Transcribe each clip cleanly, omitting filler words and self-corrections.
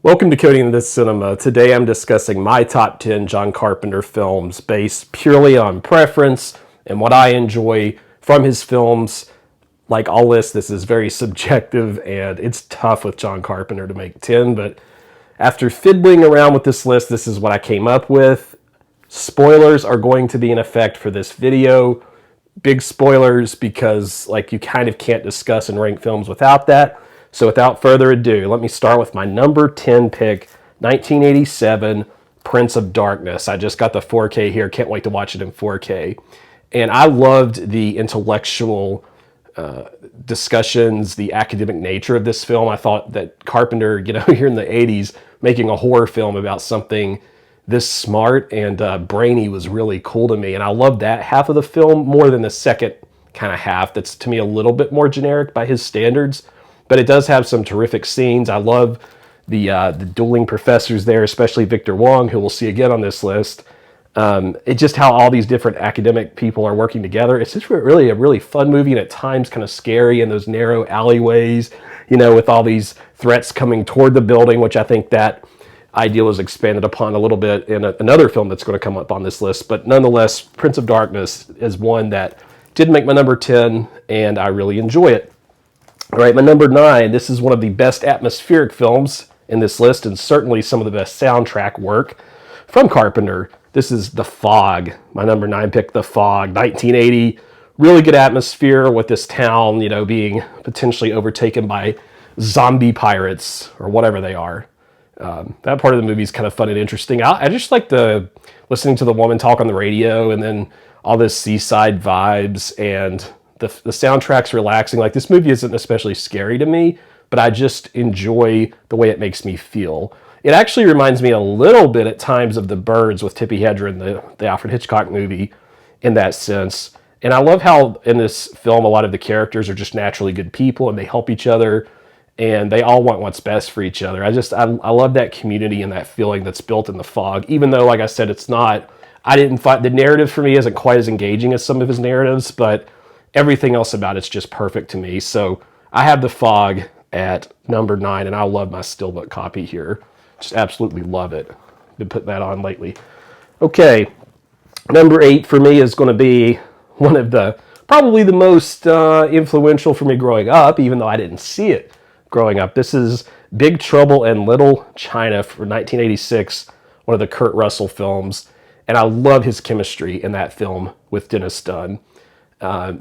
Welcome to Coding the Cinema. Today I'm discussing my top 10 John Carpenter films based purely on preference and what I enjoy from his films. Like all lists, this is very subjective and it's tough with John Carpenter to make 10, but after fiddling around with this list, this is what I came up with. Spoilers are going to be in effect for this video. Big spoilers because you kind of can't discuss and rank films without that. So without further ado, let me start with my number 10 pick, 1987, Prince of Darkness. I just got the 4K here. Can't wait to watch it in 4K. And I loved the intellectual discussions, the academic nature of this film. I thought that Carpenter, here in the 80s, making a horror film about something this smart and brainy was really cool to me. And I loved that half of the film more than the second kind of half. That's, to me, a little bit more generic by his standards. But it does have some terrific scenes. I love the dueling professors there, especially Victor Wong, who we'll see again on this list. It's just how all these different academic people are working together. It's just really a really fun movie and at times kind of scary in those narrow alleyways, with all these threats coming toward the building, which I think that idea was expanded upon a little bit in another film that's going to come up on this list. But nonetheless, Prince of Darkness is one that did make my number 10, and I really enjoy it. All right, my number 9, this is one of the best atmospheric films in this list and certainly some of the best soundtrack work from Carpenter. This is The Fog, my number 9 pick, The Fog, 1980. Really good atmosphere with this town, being potentially overtaken by zombie pirates or whatever they are. That part of the movie is kind of fun and interesting. I just like listening to the woman talk on the radio and then all this seaside vibes and the soundtrack's relaxing. Like, this movie isn't especially scary to me, but I just enjoy the way it makes me feel. It actually reminds me a little bit at times of The Birds with Tippi Hedren, the Alfred Hitchcock movie, in that sense. And I love how in this film a lot of the characters are just naturally good people and they help each other and they all want what's best for each other. I love that community and that feeling that's built in The Fog, even though, like I said, I didn't find the narrative for me isn't quite as engaging as some of his narratives, but everything else about it's just perfect to me. So I have The Fog at number 9, and I love my Steelbook copy here. Just absolutely love it. Been putting that on lately. Okay, number 8 for me is going to be one of probably the most influential for me growing up, even though I didn't see it growing up. This is Big Trouble in Little China from 1986, one of the Kurt Russell films. And I love his chemistry in that film with Dennis Dunn.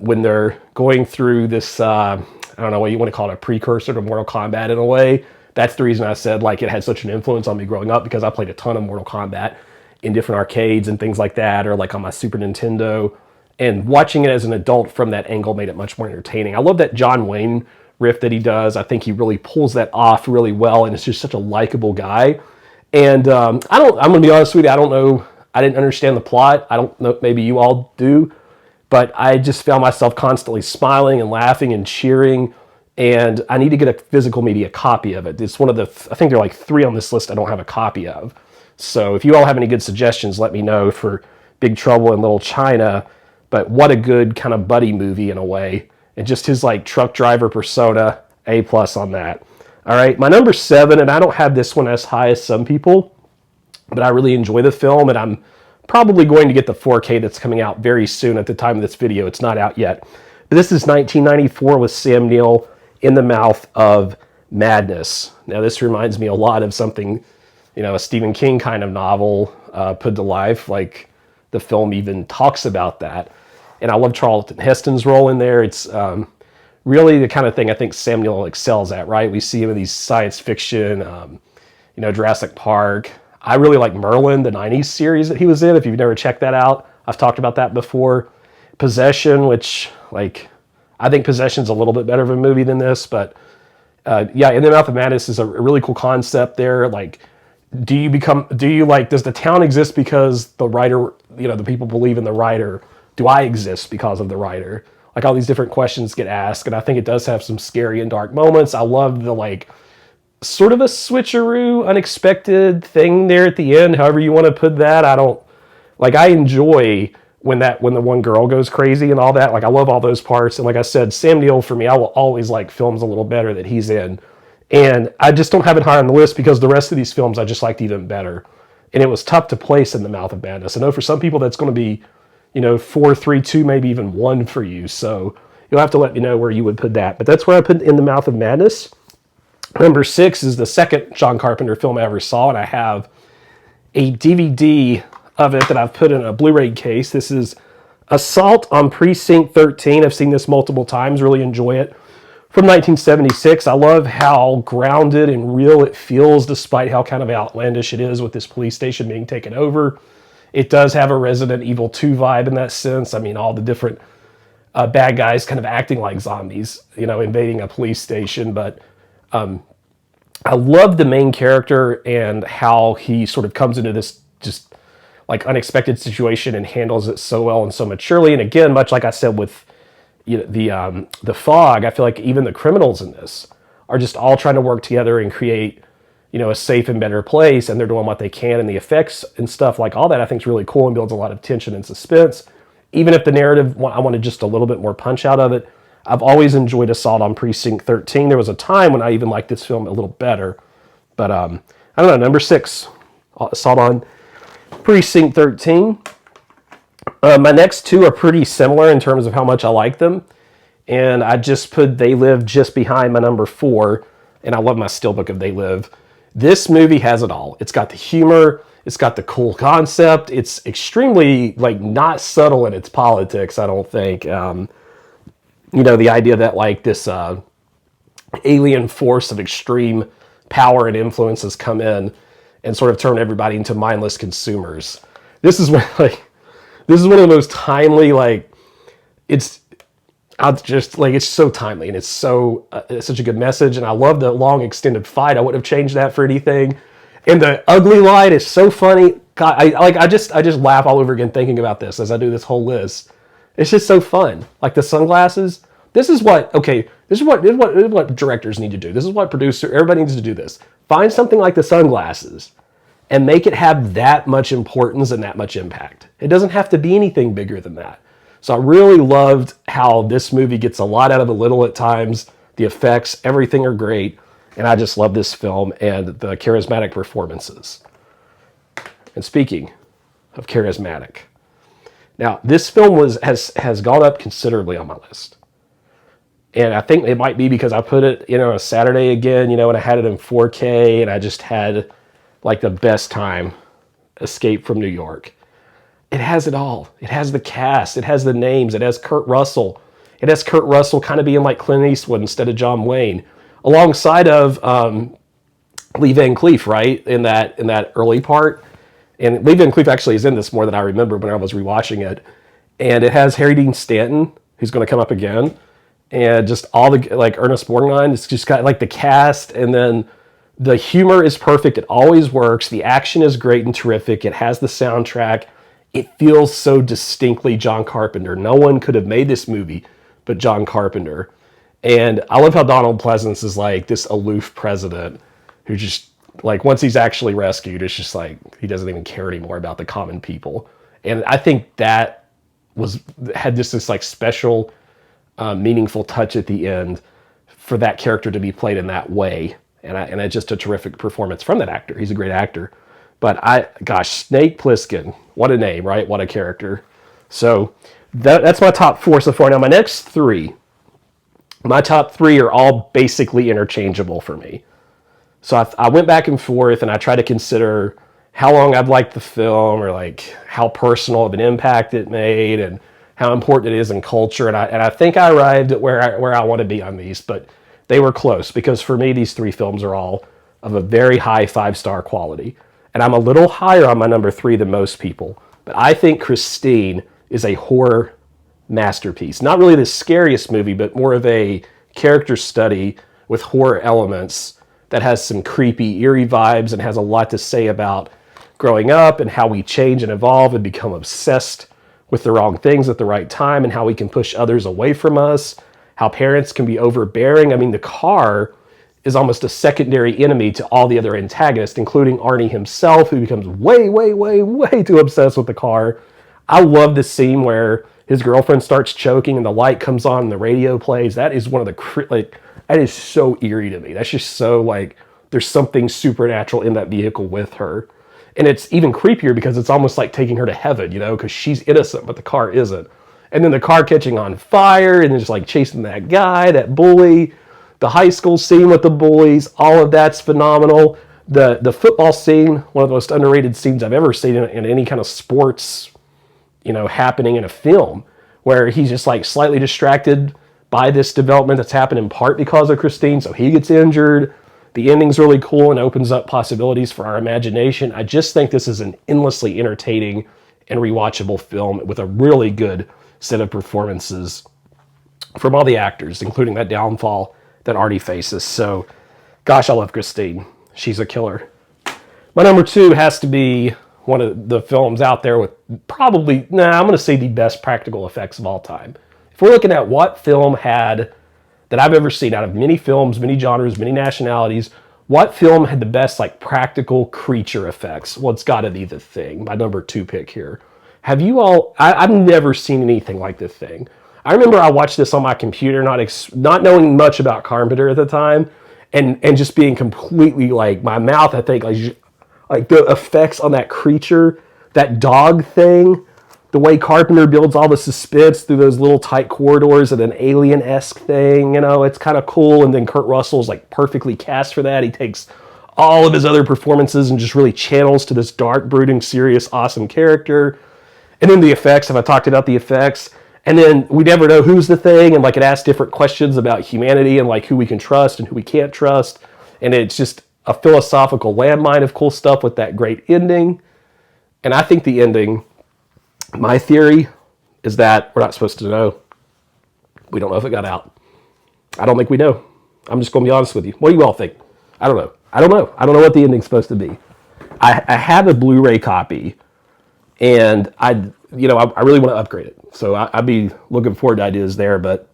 When they're going through this, I don't know what you want to call it, a precursor to Mortal Kombat in a way. That's the reason I said it had such an influence on me growing up, because I played a ton of Mortal Kombat in different arcades and things like that, or on my Super Nintendo. And watching it as an adult from that angle made it much more entertaining. I love that John Wayne riff that he does. I think he really pulls that off really well, and it's just such a likable guy. And I'm going to be honest with you, I don't know, I didn't understand the plot. I don't know, maybe you all do. But I just found myself constantly smiling and laughing and cheering, and I need to get a physical media copy of it. It's one of the, I think there are 3 on this list I don't have a copy of. So if you all have any good suggestions, let me know for Big Trouble in Little China. But what a good kind of buddy movie in a way. And just his truck driver persona, A+ on that. All right, my number 7, and I don't have this one as high as some people, but I really enjoy the film, and I'm probably going to get the 4K that's coming out very soon at the time of this video. It's not out yet. But this is 1994 with Sam Neill, In the Mouth of Madness. Now, this reminds me a lot of something, a Stephen King kind of novel put to life. The film even talks about that. And I love Charlton Heston's role in there. It's really the kind of thing I think Sam Neill excels at, right? We see him in these science fiction, Jurassic Park. I really like Merlin, the 90s series that he was in. If you've never checked that out, I've talked about that before. Possession, which, I think Possession's a little bit better of a movie than this, but In the Mouth of Madness is a really cool concept there. Does the town exist because the writer, the people believe in the writer? Do I exist because of the writer? All these different questions get asked, and I think it does have some scary and dark moments. I love the, sort of a switcheroo, unexpected thing there at the end, however you want to put that. I enjoy when the one girl goes crazy and all that. I love all those parts. And like I said, Sam Neill, for me, I will always like films a little better that he's in. And I just don't have it high on the list because the rest of these films I just liked even better. And it was tough to place in the Mouth of Madness. I know for some people that's going to be, 4, 3, 2, maybe even 1 for you. So you'll have to let me know where you would put that. But that's where I put In the Mouth of Madness. Number 6 is the second John Carpenter film I ever saw, and I have a DVD of it that I've put in a Blu-ray case. This is Assault on Precinct 13. I've seen this multiple times, really enjoy it. From 1976, I love how grounded and real it feels despite how kind of outlandish it is with this police station being taken over. It does have a Resident Evil 2 vibe in that sense. I mean, all the different bad guys kind of acting like zombies, invading a police station. But I love the main character and how he sort of comes into this just like unexpected situation and handles it so well and so maturely. And again, much like I said with the Fog, I feel like even the criminals in this are just all trying to work together and create, a safe and better place, and they're doing what they can, and the effects and stuff like all that I think is really cool and builds a lot of tension and suspense. Even if the narrative, I wanted just a little bit more punch out of it, I've always enjoyed Assault on Precinct 13. There was a time when I even liked this film a little better. But I don't know, number 6, Assault on Precinct 13. My next 2 are pretty similar in terms of how much I like them. And I just put They Live just behind my number 4. And I love my steelbook of They Live. This movie has it all. It's got the humor. It's got the cool concept. It's extremely, not subtle in its politics, I don't think. The idea that, this alien force of extreme power and influence has come in and sort of turned everybody into mindless consumers. This is one of the most timely, it's so timely, and it's such a good message. And I love the long extended fight. I wouldn't have changed that for anything. And the ugly light is so funny. God, I just laugh all over again thinking about this as I do this whole list. It's just so fun. Like the sunglasses. This is what directors need to do. This is what everybody needs to do this. Find something like the sunglasses and make it have that much importance and that much impact. It doesn't have to be anything bigger than that. So I really loved how this movie gets a lot out of a little at times. The effects, everything are great. And I just love this film and the charismatic performances. And speaking of charismatic, now this film has gone up considerably on my list. And I think it might be because I put it, a Saturday again, and I had it in 4K, and I just had the best time. Escape from New York. It has it all. It has the cast. It has the names. It has Kurt Russell. It has Kurt Russell kind of being like Clint Eastwood instead of John Wayne, alongside of Lee Van Cleef, right, in that early part. And Lee Van Cleef actually is in this more than I remember when I was rewatching it. And it has Harry Dean Stanton, who's going to come up again, and just all the Ernest Borgnine. It's just got the cast, and then the humor is perfect. It always works. The action is great and terrific. It has the soundtrack. It feels so distinctly John Carpenter. No one could have made this movie but John Carpenter. And I love how Donald Pleasance is this aloof president who just, once he's actually rescued, it's just he doesn't even care anymore about the common people. And I think that had this special, meaningful touch at the end for that character to be played in that way. And it's just a terrific performance from that actor. He's a great actor. But Snake Plissken, what a name, right? What a character. So that's my top 4 so far. Now, my next 3, my top 3 are all basically interchangeable for me. So I went back and forth, and I tried to consider how long I've liked the film, or how personal of an impact it made, and how important it is in culture. And I think I arrived at where I want to be on these, but they were close, because for me, these 3 films are all of a very high 5-star quality. And I'm a little higher on my number 3 than most people. But I think Christine is a horror masterpiece. Not really the scariest movie, but more of a character study with horror elements that has some creepy, eerie vibes and has a lot to say about growing up and how we change and evolve and become obsessed with the wrong things at the right time, and how we can push others away from us, how parents can be overbearing. I mean, the car is almost a secondary enemy to all the other antagonists, including Arnie himself, who becomes way, way, way, way too obsessed with the car. I love the scene where his girlfriend starts choking and the light comes on and the radio plays. That is one of the That is so eerie to me. That's just so like, there's something supernatural in that vehicle with her. And it's even creepier because it's almost like taking her to heaven, you know, because she's innocent, but the car isn't. And then the car catching on fire and just like chasing that guy, that bully, the high school scene with the bullies, all of that's phenomenal. The football scene, one of the most underrated scenes I've ever seen in any kind of sports, you know, happening in a film, where he's just like slightly distracted by this development that's happened in part because of Christine, so he gets injured. The ending's really cool and opens up possibilities for our imagination. I just think this is an endlessly entertaining and rewatchable film with a really good set of performances from all the actors, including that downfall that Artie faces. So, gosh, I love Christine. She's a killer. My number 2 has to be one of the films out there with probably, I'm going to say the best practical effects of all time. If we're looking at what film had, that I've ever seen out of many films, many genres, many nationalities, what film had the best like practical creature effects? Well, it's got to be The Thing, my number 2 pick here. Have you all, I've never seen anything like The Thing. I remember I watched this on my computer, not knowing much about Carpenter at the time, and just being completely like, my mouth, I think, like the effects on that creature, that dog thing, the way Carpenter builds all the suspense through those little tight corridors and an alien-esque thing, you know, it's kind of cool. And then Kurt Russell's like perfectly cast for that. He takes all of his other performances and just really channels to this dark, brooding, serious, awesome character. And then the effects, if I talked about the effects, and then we never know who's the thing, and like it asks different questions about humanity and like who we can trust and who we can't trust. And it's just a philosophical landmine of cool stuff with that great ending. And I think the ending, my theory is that we're not supposed to know. We don't know if it got out. I don't think we know. I'm just going to be honest with you. What do you all think? I don't know. I don't know what the ending's supposed to be. I have a Blu-ray copy, and I really want to upgrade it. So I'd be looking forward to ideas there. But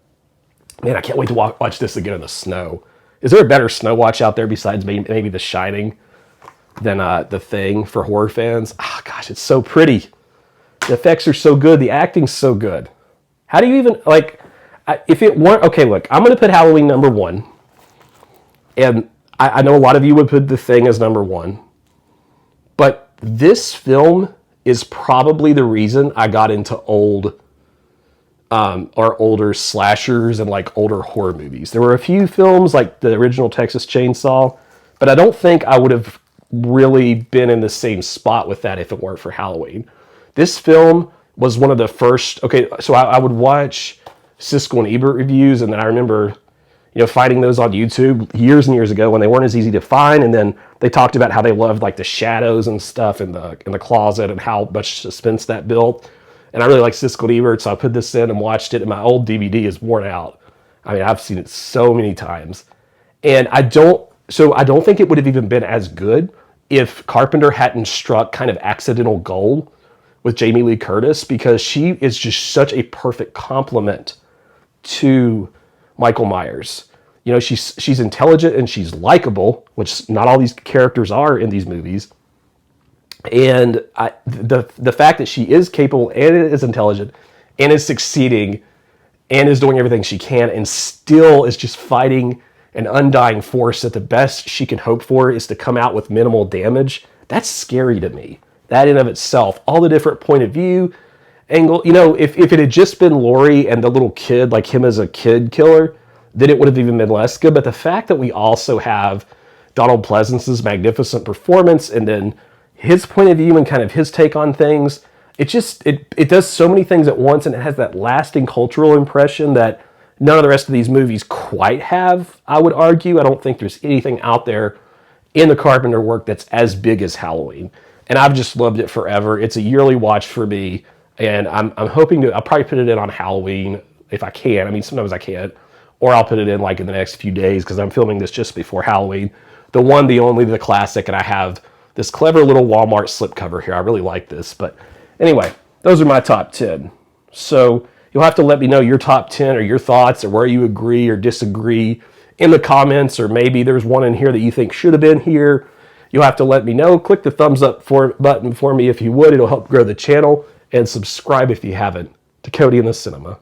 man, I can't wait to watch this again in the snow. Is there a better snow watch out there besides maybe The Shining than The Thing for horror fans? Oh gosh, it's so pretty. The effects are so good. The acting's so good. How do you even, like, if it weren't, okay, look, I'm going to put Halloween number 1. And I know a lot of you would put The Thing as number 1. But this film is probably the reason I got into older slashers and like older horror movies. There were a few films like the original Texas Chainsaw, but I don't think I would have really been in the same spot with that if it weren't for Halloween. This film was one of the first, okay, so I would watch Siskel and Ebert reviews, and then I remember, finding those on YouTube years and years ago when they weren't as easy to find, and then they talked about how they loved like the shadows and stuff in the closet and how much suspense that built. And I really like Siskel and Ebert, so I put this in and watched it, and my old DVD is worn out. I mean, I've seen it so many times. And I don't think it would have even been as good if Carpenter hadn't struck kind of accidental gold with Jamie Lee Curtis, because she is just such a perfect complement to Michael Myers. She's intelligent and she's likable, which not all these characters are in these movies. And the fact that she is capable and is intelligent and is succeeding and is doing everything she can and still is just fighting an undying force that the best she can hope for is to come out with minimal damage, that's scary to me. That in of itself, all the different point of view, angle, if it had just been Laurie and the little kid, like him as a kid killer, then it would have even been less good. But the fact that we also have Donald Pleasance's magnificent performance and then his point of view and kind of his take on things, it does so many things at once, and it has that lasting cultural impression that none of the rest of these movies quite have, I would argue. I don't think there's anything out there in the Carpenter work that's as big as Halloween. And I've just loved it forever. It's a yearly watch for me, and I'm hoping I'll probably put it in on Halloween if I can. I mean, sometimes I can't. Or I'll put it in like in the next few days because I'm filming this just before Halloween. The one, the only, the classic, and I have this clever little Walmart slipcover here. I really like this. But anyway, those are my top 10. So you'll have to let me know your top 10 or your thoughts or where you agree or disagree in the comments, or maybe there's one in here that you think should have been here. You'll have to let me know. Click the thumbs up button for me if you would. It'll help grow the channel. And subscribe if you haven't to Cody in the Cinema.